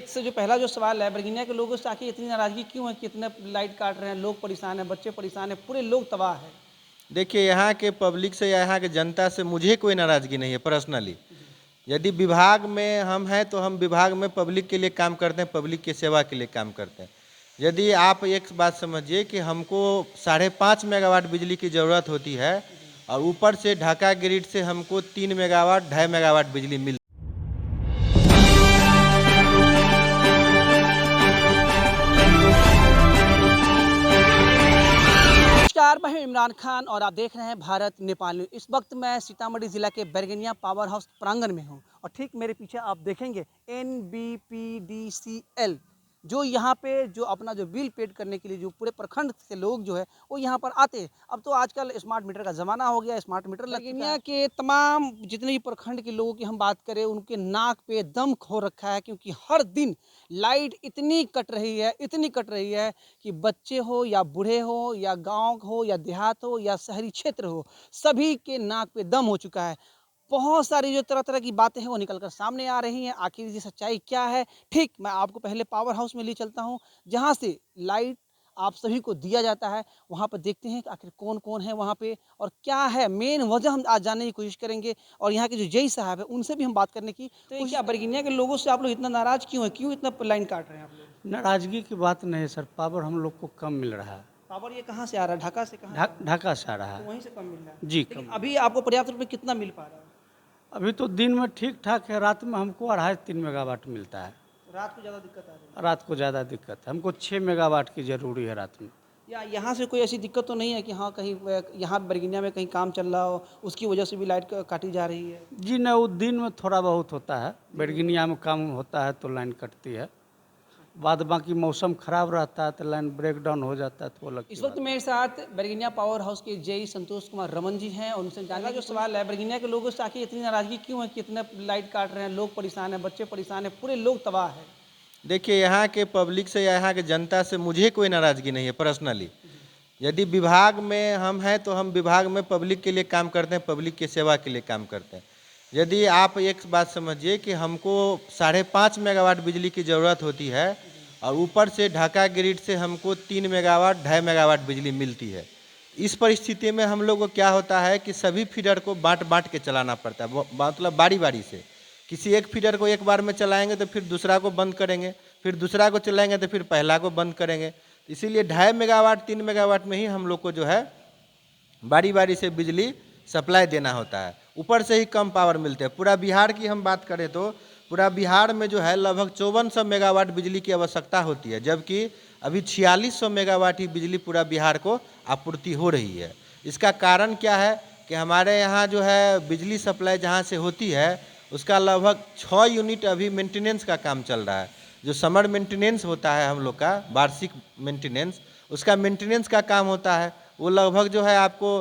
से जो पहला जो सवाल है, बरगनिया के लोगों से आखिर इतनी नाराज़गी क्यों है कि इतने लाइट काट रहे हैं, लोग परेशान हैं, बच्चे परेशान हैं, पूरे लोग तबाह हैं? देखिए, यहाँ के पब्लिक से या यहाँ के जनता से मुझे कोई नाराज़गी नहीं है पर्सनली। जी। यदि विभाग में हम हैं तो हम विभाग में पब्लिक के लिए काम करते हैं, पब्लिक की सेवा के लिए काम करते हैं। यदि आप एक बात समझिए कि हमको 5.5 मेगावाट बिजली की ज़रूरत होती है जी। और ऊपर से ढाका ग्रिड से हमको 3 मेगावाट 2.5 मेगावाट बिजली मिल। नमस्कार, मैं हूं इमरान खान और आप देख रहे हैं भारत नेपाल न्यूज़। इस वक्त मैं सीतामढ़ी जिला के बैरगनिया पावर हाउस प्रांगण में हूं और ठीक मेरे पीछे आप देखेंगे NBPDCL जो यहाँ पे जो अपना जो बिल पेड करने के लिए जो पूरे प्रखंड के लोग जो है वो यहाँ पर आते हैं। अब तो आजकल स्मार्ट मीटर का ज़माना हो गया, स्मार्ट मीटर लग चुका है। के तमाम जितने भी प्रखंड के लोगों की हम बात करें, उनके नाक पे दम खो रखा है, क्योंकि हर दिन लाइट इतनी कट रही है, इतनी कट रही है कि बच्चे हो या बूढ़े हो या गांव हो या देहात हो या शहरी क्षेत्र हो, सभी के नाक पे दम हो चुका है। बहुत सारी जो तरह-तरह की बातें हैं वो निकल कर सामने आ रही हैं। आखिर ये सच्चाई क्या है? ठीक मैं आपको पहले पावर हाउस में ले चलता हूँ, जहाँ से लाइट आप सभी को दिया जाता है। वहाँ पर देखते हैं कि आखिर कौन-कौन है वहाँ पे और क्या है मेन वजह, हम आज जानने की कोशिश करेंगे और यहाँ के जो जेई साहब हैं उनसे भी हम बात करने की कोशिश। क्या बरगिनिया के लोगों से आप लोग इतना नाराज़ क्यों हैं? क्यों इतना लाइन काट रहे हैं आप लोग? नाराज़गी की बात नहीं है सर, पावर हम लोग को कम मिल रहा है। पावर ये कहाँ से आ रहा है? ढाका से कहाँ से आ रहा है? ढाका से आ रहा तो है। वहीं से कम मिल रहा है। जी, लेकिन कम। अभी आपको पर्याप्त रूप में कितना मिल पा रहा है? अभी तो दिन में ठीक-ठाक है, रात में हमको 2.5-3 मेगावाट मिलता है। रात को ज़्यादा दिक्कत आ रही है? रात को ज़्यादा दिक्कत है, हमको 6 मेगावाट की ज़रूरी है रात में। या यहाँ से कोई ऐसी दिक्कत तो नहीं है कि हाँ, कहीं यहाँ बरगिनिया में कहीं काम चल रहा हो, उसकी वजह से भी लाइट काटी जा रही है? जी नहीं, वो दिन में थोड़ा बहुत होता है, बैरगनिया में काम होता है तो लाइन कटती है। बाद बाकी मौसम ख़राब रहता है तो लाइन ब्रेकडाउन हो जाता है तो वो लगती है। इस वक्त मेरे साथ बरगिनिया पावर हाउस के जेई संतोष कुमार रमन जी हैं और उनसे जानने जो सवाल है, बरगिनिया के लोगों से आखिर इतनी नाराज़गी क्यों है कि इतने लाइट काट रहे हैं, लोग परेशान हैं, बच्चे परेशान हैं, पूरे लोग तबाह हैं? देखिए, यहाँ के पब्लिक से या यहाँ के जनता से मुझे कोई नाराज़गी नहीं है पर्सनली। जी। यदि विभाग में हम हैं तो हम विभाग में पब्लिक के लिए काम करते हैं, पब्लिक की सेवा के लिए काम करते हैं। यदि आप एक बात समझिए कि हमको 5.5 मेगावाट बिजली की ज़रूरत होती है और ऊपर से ढाका ग्रिड से हमको 3 मेगावाट 2.5 मेगावाट बिजली मिलती है। इस परिस्थिति में हम लोग को क्या होता है कि सभी फीडर को बाँट के चलाना पड़ता है, मतलब बारी-बारी से। किसी एक फीडर को एक बार में चलाएंगे तो फिर दूसरा को बंद करेंगे, फिर दूसरा को चलाएंगे तो फिर पहला को बंद करेंगे। इसीलिए 2.5 मेगावाट 3 मेगावाट में ही हम लोग को जो है बारी बारी से बिजली सप्लाई देना होता है। ऊपर से ही कम पावर मिलते हैं। पूरा बिहार की हम बात करें तो पूरा बिहार में जो है लगभग 5400 मेगावाट बिजली की आवश्यकता होती है, जबकि अभी 4600 मेगावाट ही बिजली पूरा बिहार को आपूर्ति हो रही है। इसका कारण क्या है कि हमारे यहाँ जो है बिजली सप्लाई जहाँ से होती है उसका लगभग 6 यूनिट अभी मेंटेनेंस का काम चल रहा है। जो समर मेंटेनेंस होता है हम लोग का वार्षिक मेंटेनेंस, उसका मेंटेनेंस का काम होता है। वो लगभग जो है आपको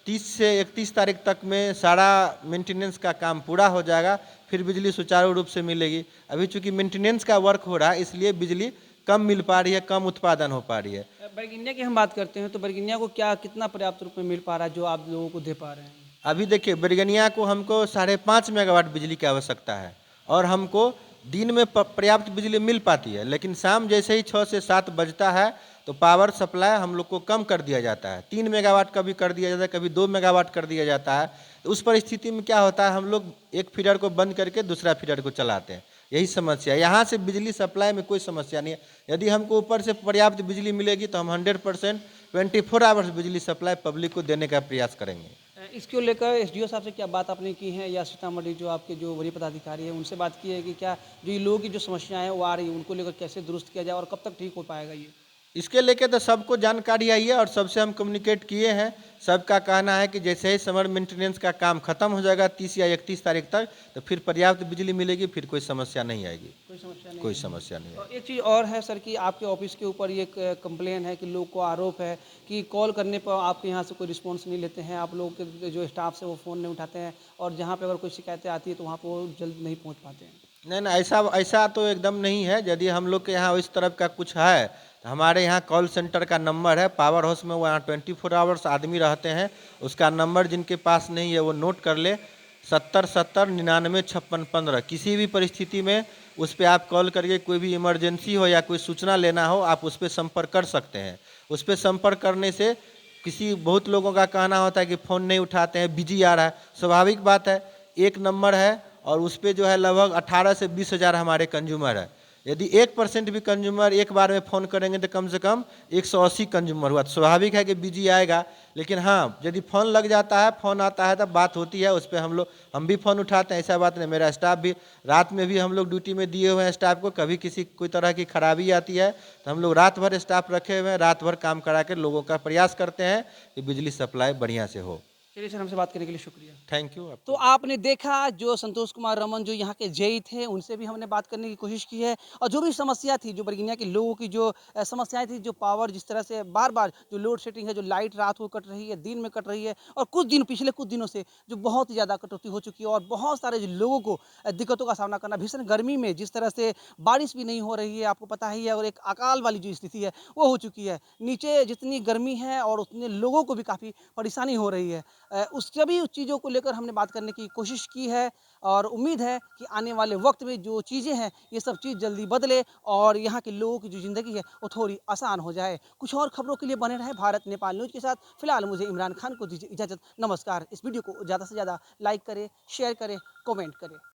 30 से 31 तारीख तक में सारा मेंटेनेंस का काम पूरा हो जाएगा, फिर बिजली सुचारू रूप से मिलेगी। अभी चूँकि मेंटेनेंस का वर्क हो रहा है इसलिए बिजली कम मिल पा रही है, कम उत्पादन हो पा रही है। बरगिनिया की हम बात करते हैं तो बरगिनिया को क्या कितना पर्याप्त रूप में मिल पा रहा है जो आप लोगों को दे पा रहे हैं? अभी देखिए, बैरगनिया को हमको 5.5 मेगावाट बिजली की आवश्यकता है और हमको दिन में पर्याप्त बिजली मिल पाती है, लेकिन शाम जैसे ही 6 से 7 बजता है तो पावर सप्लाई हम लोग को कम कर दिया जाता है। 3 मेगावाट कभी कर दिया जाता है, कभी 2 मेगावाट कर दिया जाता है। तो उस परिस्थिति में क्या होता है, हम लोग एक फीडर को बंद करके दूसरा फीडर को चलाते हैं। यही समस्या है। यहाँ से बिजली सप्लाई में कोई समस्या नहीं है। यदि हमको ऊपर से पर्याप्त बिजली मिलेगी तो हम 100% 24 आवर्स बिजली सप्लाई पब्लिक को देने का प्रयास करेंगे। इसको लेकर एसडीओ साहब से क्या बात आपने की है या सीतामढ़ी जो आपके जो वरीय पदाधिकारी हैं उनसे बात की है कि क्या जो ये लोगों की जो समस्याएं हैं वो आ रही है उनको लेकर कैसे दुरुस्त किया जाए और कब तक ठीक हो पाएगा ये? इसके लेके तो सबको जानकारी आई है और सबसे हम कम्युनिकेट किए हैं। सबका कहना है कि जैसे ही समर मेंटेनेंस का काम खत्म हो जाएगा 30 या 31 तारीख तक, तो फिर पर्याप्त बिजली मिलेगी, फिर कोई समस्या नहीं आएगी। कोई समस्या नहीं? कोई समस्या नहीं और आएगी। एक चीज़ और है सर कि आपके ऑफिस के ऊपर ये कंप्लेन है कि लोग को आरोप है कि कॉल करने पर आपके यहाँ से कोई रिस्पॉन्स नहीं लेते हैं, आप लोगों के जो स्टाफ से वो फ़ोन नहीं उठाते हैं और जहाँ पे अगर कोई शिकायतें आती है तो वहाँ पर वो जल्द नहीं पहुँच पाते हैं। नहीं नहीं, ऐसा तो एकदम नहीं है। यदि हम लोग के यहाँ इस तरफ का कुछ है तो हमारे यहाँ कॉल सेंटर का नंबर है पावर हाउस में, वहाँ 24 आवर्स आदमी रहते हैं। उसका नंबर जिनके पास नहीं है वो नोट कर ले, 70 70 99 56 15 किसी भी परिस्थिति में उस पर आप कॉल करके कोई भी इमरजेंसी हो या कोई सूचना लेना हो आप उस पर संपर्क कर सकते हैं। उस पर संपर्क करने से बहुत लोगों का कहना होता है कि फ़ोन नहीं उठाते हैं, बिजी आ रहा है। स्वाभाविक बात है, एक नंबर है और उस पर जो है लगभग 18 से 20 हज़ार हमारे कंज्यूमर है। यदि 1% भी कंज्यूमर एक बार में फ़ोन करेंगे तो कम से कम 180 कंज्यूमर हुआ। तो स्वाभाविक है कि बिजी आएगा, लेकिन हाँ, यदि फ़ोन लग जाता है, फ़ोन आता है तब बात होती है। उस पर हम भी फ़ोन उठाते हैं, ऐसा बात नहीं। मेरा स्टाफ भी, रात में भी हम लोग ड्यूटी में दिए हुए हैं स्टाफ को। कभी कोई तरह की खराबी आती है तो हम लोग रात भर स्टाफ रखे हुए हैं, रात भर काम करा कर लोगों का प्रयास करते हैं कि बिजली सप्लाई बढ़िया से हो। चलिए सर, हमसे बात करने के लिए शुक्रिया। Thank you. तो आपने देखा जो संतोष कुमार रमन जो यहाँ के जेई थे, उनसे भी हमने बात करने की कोशिश की है और जो भी समस्या थी, जो बरगिनिया के लोगों की जो समस्याएं थी, जो पावर जिस तरह से बार बार जो लोड शेडिंग है, जो लाइट रात को कट रही है, दिन में कट रही है और पिछले कुछ दिनों से जो बहुत ही ज़्यादा कटौती हो चुकी है और बहुत सारे जो लोगों को दिक्कतों का सामना करना, भीषण गर्मी में जिस तरह से बारिश भी नहीं हो रही है, आपको पता ही है, और एक अकाल वाली जो स्थिति है वो हो चुकी है। नीचे जितनी गर्मी है और उतने लोगों को भी काफ़ी परेशानी हो रही है। उस सभी चीज़ों को लेकर हमने बात करने की कोशिश की है और उम्मीद है कि आने वाले वक्त में जो चीज़ें हैं ये सब चीज़ जल्दी बदले और यहाँ के लोगों की जो ज़िंदगी है वो थोड़ी आसान हो जाए। कुछ और खबरों के लिए बने रहे भारत नेपाल न्यूज़ के साथ। फिलहाल मुझे इमरान खान को दीजिए इजाज़त। नमस्कार। इस वीडियो को ज़्यादा से ज़्यादा लाइक करें, शेयर करें, कमेंट करें।